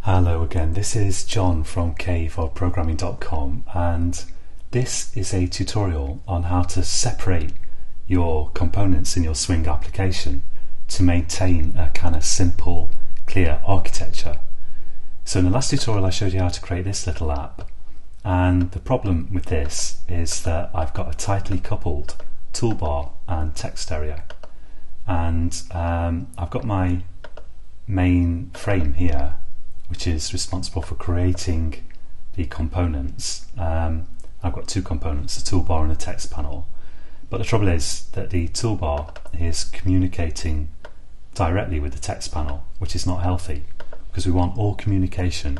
Hello again, this is John from caveofprogramming.com, and this is a tutorial on how to separate your components in your Swing application to maintain a kind of simple, clear architecture. So in the last tutorial I showed you how to create this little app, and the problem with this is that I've got a tightly coupled toolbar and text area, and I've got my main frame here, which is responsible for creating the components. I've got two components, a toolbar and a text panel. But the trouble is that the toolbar is communicating directly with the text panel, which is not healthy, because we want all communication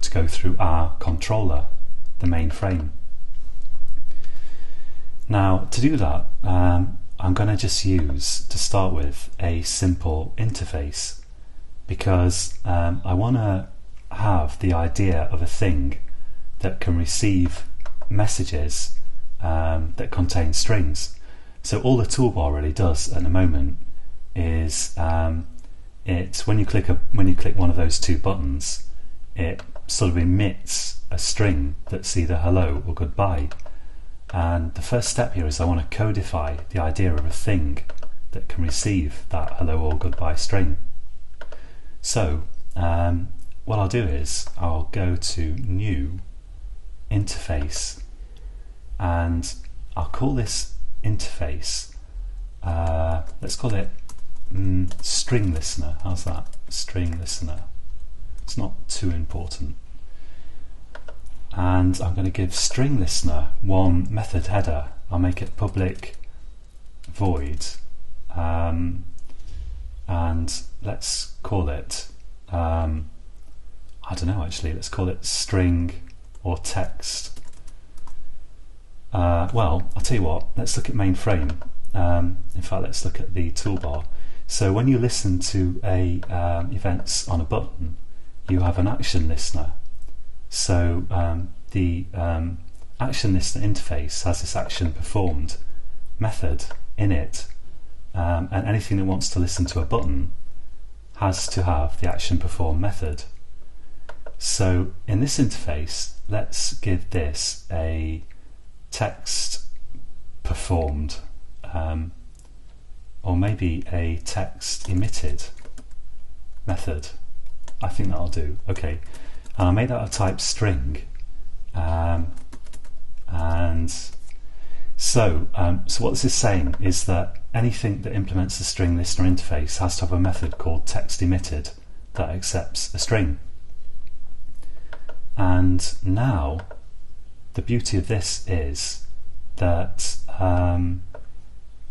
to go through our controller, the main frame. Now, to do that, I'm going to just use, to start with, a simple interface, because I want to have the idea of a thing that can receive messages that contain strings. So all the toolbar really does at the moment is it's when you click one of those two buttons, it sort of emits a string that's either hello or goodbye. And the first step here is I want to codify the idea of a thing that can receive that hello or goodbye string. So what I'll do is I'll go to New Interface, and I'll call this interface, let's call it String Listener. How's that? String Listener. It's not too important. And I'm going to give String Listener one method header. I'll make it public void, and let's call it I don't know actually, let's call it string or text. Well, I'll tell you what, let's look at main frame. In fact, let's look at the toolbar. So when you listen to events on a button, you have an action listener. So the action listener interface has this action performed method in it, and anything that wants to listen to a button has to have the action perform method. So in this interface, let's give this a text performed, or maybe a text emitted method. I think that'll do. Okay, and I'll make that a type string, and so what this is saying is that anything that implements the string listener interface has to have a method called text emitted that accepts a string. And now the beauty of this is that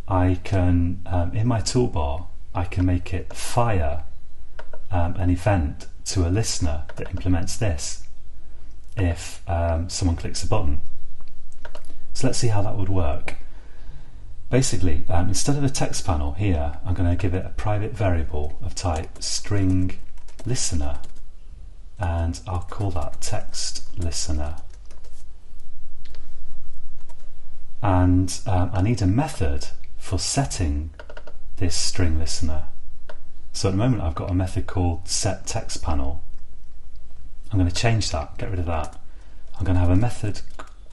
I can, in my toolbar, I can make it fire an event to a listener that implements this if someone clicks a button. So let's see how that would work. Basically, instead of a text panel here, I'm going to give it a private variable of type string listener, and I'll call that text listener. And I need a method for setting this string listener. So at the moment I've got a method called set text panel. I'm going to change that, get rid of that. I'm going to have a method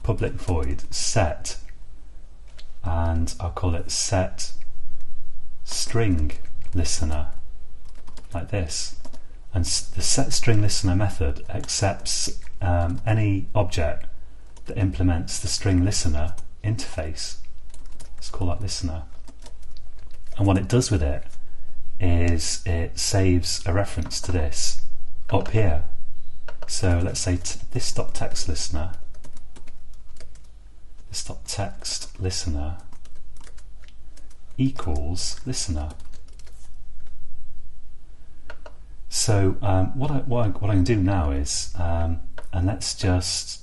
public void set, and I'll call it set string listener, like this. And the set string listener method accepts any object that implements the string listener interface. Let's call that listener. And what it does with it is it saves a reference to this up here. So let's say this.text listener, this.text listener equals listener. So what I can do now is, and let's just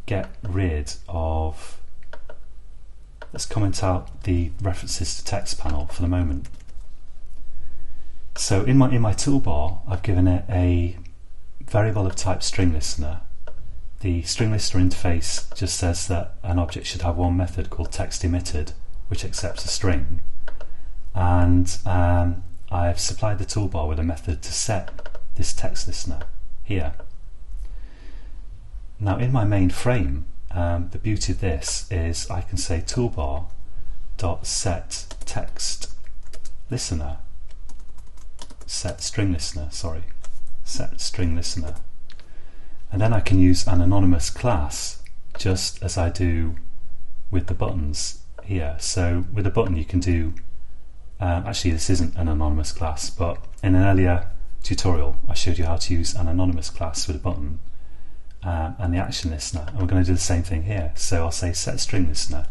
get rid of, let's comment out the references to text panel for the moment. So in my toolbar, I've given it a variable of type string listener. The string listener interface just says that an object should have one method called text emitted, which accepts a string, and I've supplied the toolbar with a method to set this text listener. here. Now in my main frame, the beauty of this is I can say toolbar dot set text listener, set string listener, and then I can use an anonymous class just as I do with the buttons here. So with a button you can do, actually this isn't an anonymous class, but in an earlier tutorial I showed you how to use an anonymous class with a button and the action listener, and we're going to do the same thing here. So I'll say set string listener,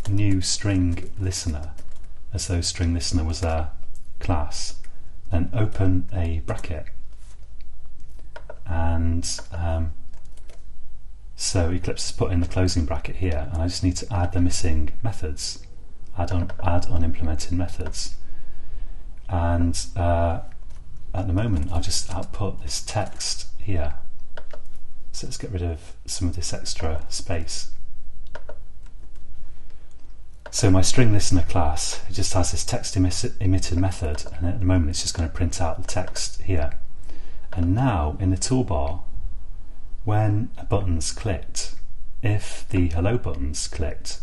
new string listener, as though string listener was a class, then open a bracket, and so Eclipse has put in the closing bracket here, and I just need to add the missing methods, add unimplemented methods, and at the moment I'll just output this text here. So let's get rid of some of this extra space. So my string listener class, it just has this text emitted method, and at the moment it's just going to print out the text here. And now in the toolbar, when a button's clicked, if the hello button's clicked,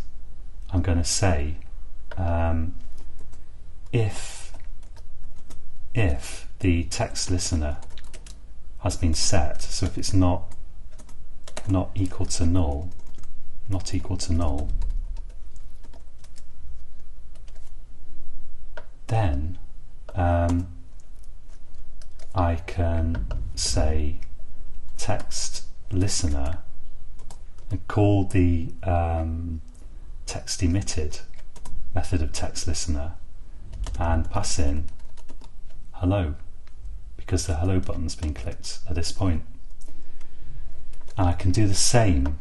I'm going to say if the text listener has been set, so if it's not equal to null, then I can say text listener and call the text emitted method of text listener and pass in hello, because the hello button's been clicked at this point. And I can do the same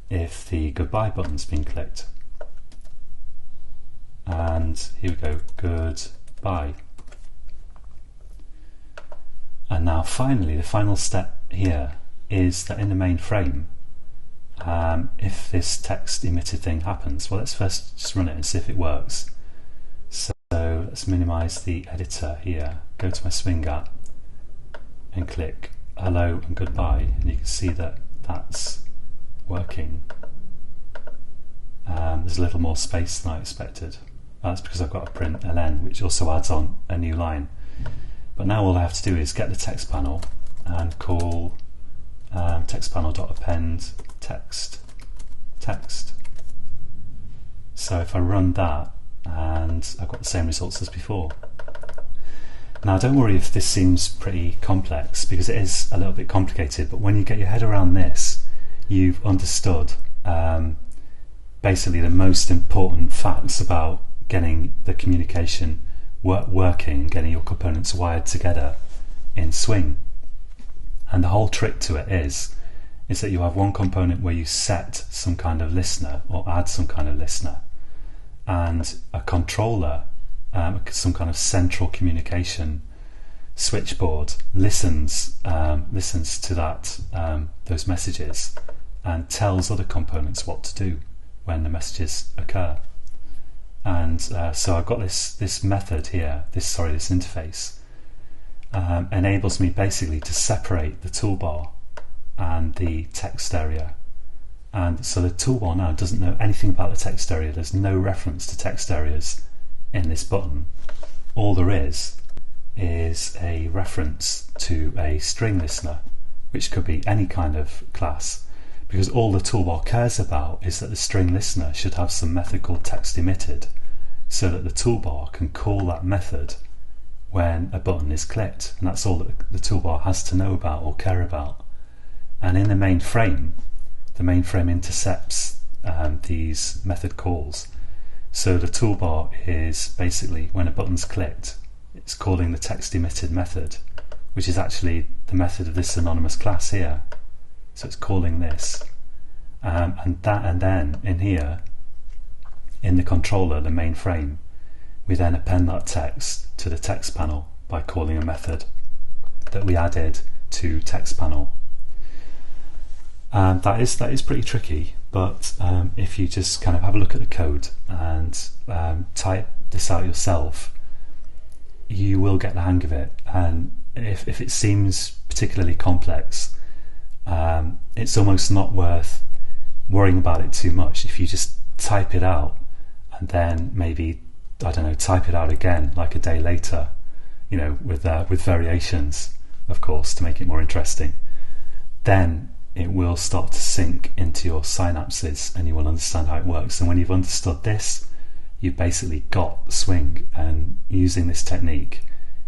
if the goodbye button's been clicked. And here we go, goodbye. And now finally, the final step here is that in the main frame, if this text emitted thing happens, well, let's first just run it and see if it works. So let's minimize the editor here, go to my Swing app and click hello and goodbye, and you can see that that's working. There's a little more space than I expected. That's because I've got a print ln, which also adds on a new line. But now all I have to do is get the text panel and call text panel.append text. So if I run that, and I've got the same results as before. Now don't worry if this seems pretty complex, because it is a little bit complicated, but when you get your head around this, you've understood basically the most important facts about getting the communication working and getting your components wired together in Swing. And the whole trick to it is that you have one component where you set some kind of listener or add some kind of listener, and a controller, some kind of central communication switchboard listens to that those messages and tells other components what to do when the messages occur. And so I've got this method here, this interface enables me basically to separate the toolbar and the text area. And so the toolbar now doesn't know anything about the text area. There's no reference to text areas in this button. All there is a reference to a string listener, which could be any kind of class, because all the toolbar cares about is that the string listener should have some method called text emitted, so that the toolbar can call that method when a button is clicked, and that's all that the toolbar has to know about or care about. And in the main frame intercepts these method calls. So the toolbar is basically, when a button's clicked, it's calling the text emitted method, which is actually the method of this anonymous class here. So it's calling this, and then in here, in the controller, the main frame, we then append that text to the text panel by calling a method that we added to text panel. That is pretty tricky, but if you just kind of have a look at the code and type this out yourself, you will get the hang of it. And if it seems particularly complex, it's almost not worth worrying about it too much. If you just type it out and then maybe, I don't know, type it out again like a day later, with variations, of course, to make it more interesting, then it will start to sink into your synapses and you will understand how it works. And when you've understood this, you've basically got swing, and using this technique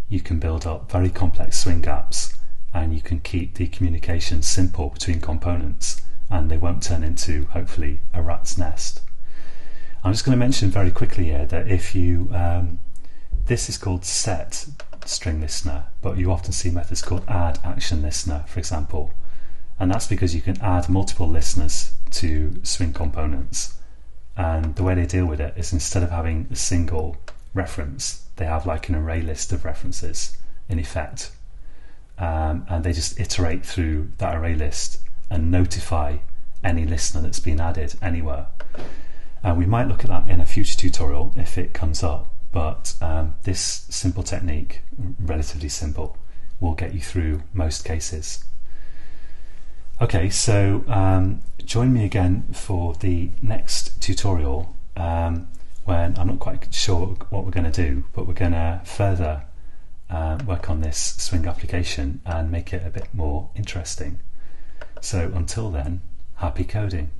you can build up very complex swing gaps, and you can keep the communication simple between components, and they won't turn into, hopefully, a rat's nest. I'm just going to mention very quickly here that if you this is called set string listener, but you often see methods called add action listener, for example, and that's because you can add multiple listeners to swing components. And the way they deal with it is, instead of having a single reference, they have like an array list of references in effect, and they just iterate through that array list and notify any listener that's been added anywhere. We might look at that in a future tutorial if it comes up, but this simple technique, relatively simple, will get you through most cases. Okay, so join me again for the next tutorial, when I'm not quite sure what we're going to do, but we're going to further work on this swing application and make it a bit more interesting. So until then, happy coding.